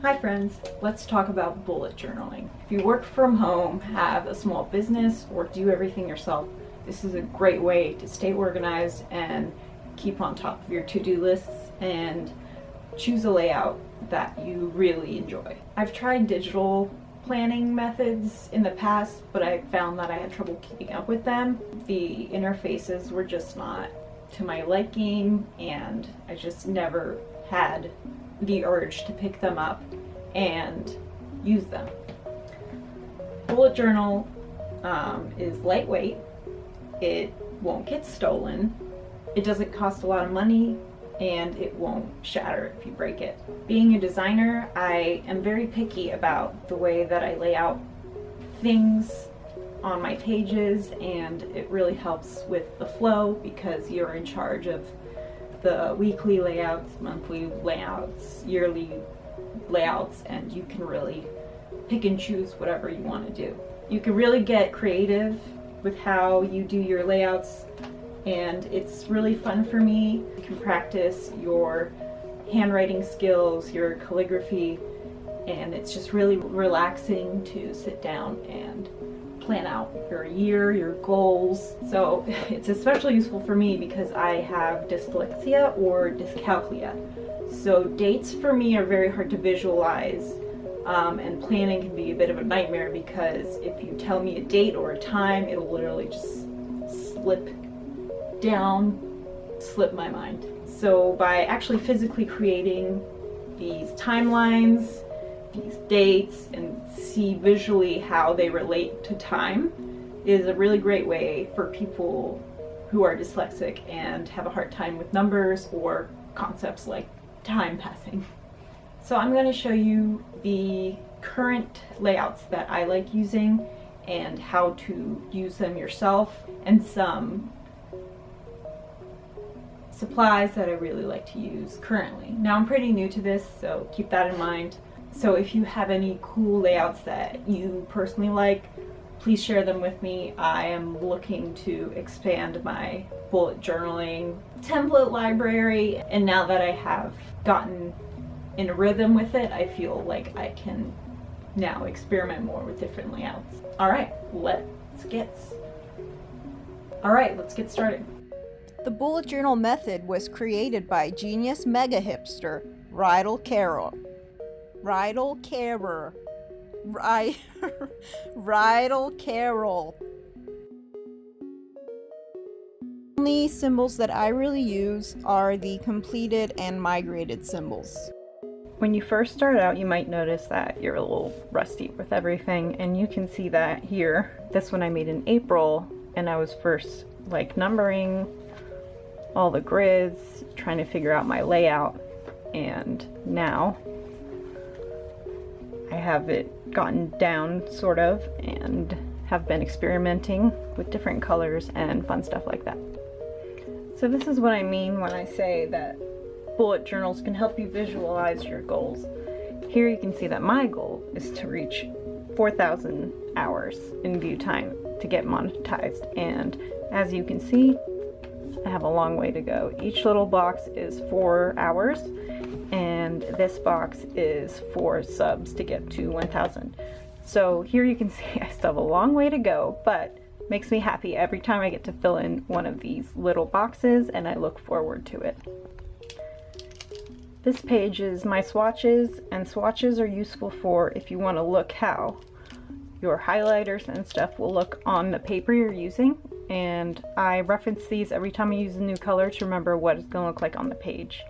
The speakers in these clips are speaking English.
Hi friends, let's talk about bullet journaling. If you work from home, have a small business, or do everything yourself, this is a great way to stay organized and keep on top of your to-do lists and choose a layout that you really enjoy. I've tried digital planning methods in the past, but I found that I had trouble keeping up with them. The interfaces were just not to my liking, and I just never had the urge to pick them up and use them. Bullet journal is lightweight, it won't get stolen, it doesn't cost a lot of money, and it won't shatter if you break it. Being a designer, I am very picky about the way that I lay out things on my pages, and it really helps with the flow because you're in charge of the weekly layouts, monthly layouts, yearly layouts, and you can really pick and choose whatever you want to do. You can really get creative with how you do your layouts, and it's really fun for me. You can practice your handwriting skills, your calligraphy, and it's just really relaxing to sit down and plan out your year, your goals. So it's especially useful for me because I have dyslexia or dyscalculia. So dates for me are very hard to visualize, and planning can be a bit of a nightmare because if you tell me a date or a time, it'll literally just slip my mind. So by actually physically creating these timelines, these dates, and see visually how they relate to time is a really great way for people who are dyslexic and have a hard time with numbers or concepts like time passing. So I'm going to show you the current layouts that I like using and how to use them yourself, and some supplies that I really like to use currently. Now I'm pretty new to this, so keep that in mind. So if you have any cool layouts that you personally like, please share them with me. I am looking to expand my bullet journaling template library, and now that I have gotten in a rhythm with it, I feel like I can now experiment more with different layouts. Alright, let's get started. The bullet journal method was created by genius mega hipster Rydell Carroll. The only symbols that I really use are the completed and migrated symbols. When you first start out, you might notice that you're a little rusty with everything, and you can see that here. This one I made in April, and I was first numbering all the grids, trying to figure out my layout, and now I have it gotten down sort of and have been experimenting with different colors and fun stuff like that. So this is what I mean when I say that bullet journals can help you visualize your goals. Here you can see that my goal is to reach 4,000 hours in view time to get monetized, and as you can see, I have a long way to go. Each little box is 4 hours, and this box is 4 subs to get to 1,000. So here you can see I still have a long way to go, but makes me happy every time I get to fill in one of these little boxes, and I look forward to it. This page is my swatches, and swatches are useful for if you want to look how your highlighters and stuff will look on the paper you're using, and I reference these every time I use a new color to remember what it's going to look like on the page.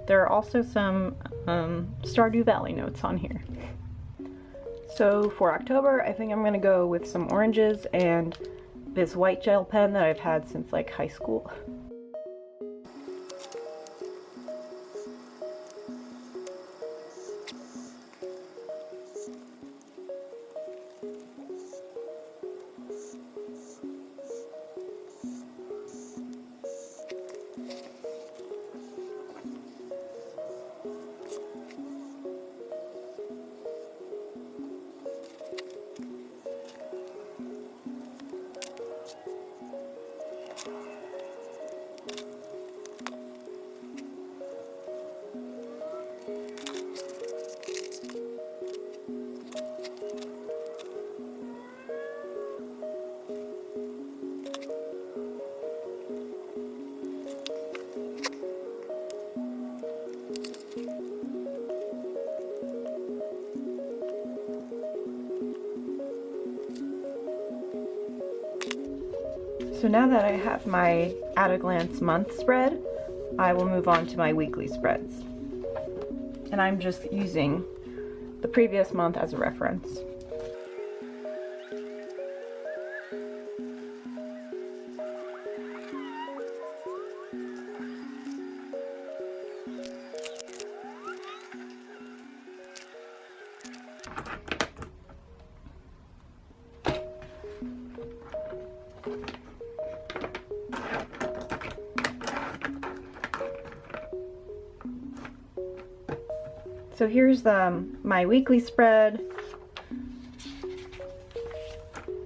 There are also some Stardew Valley notes on here. So for October, I think I'm going to go with some oranges and this white gel pen that I've had since high school. So now that I have my at-a-glance month spread, I will move on to my weekly spreads. And I'm just using the previous month as a reference. So here's my weekly spread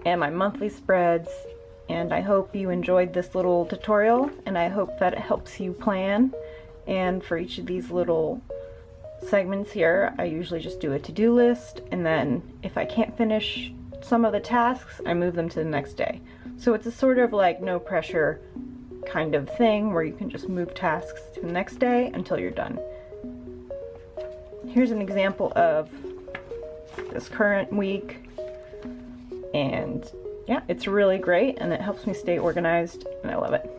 and my monthly spreads, and I hope you enjoyed this little tutorial, and I hope that it helps you plan. And for each of these little segments here, I usually just do a to-do list, and then if I can't finish some of the tasks, I move them to the next day. So it's a sort of like no pressure kind of thing where you can just move tasks to the next day until you're done. Here's an example of this current week, and yeah, it's really great and it helps me stay organized and I love it.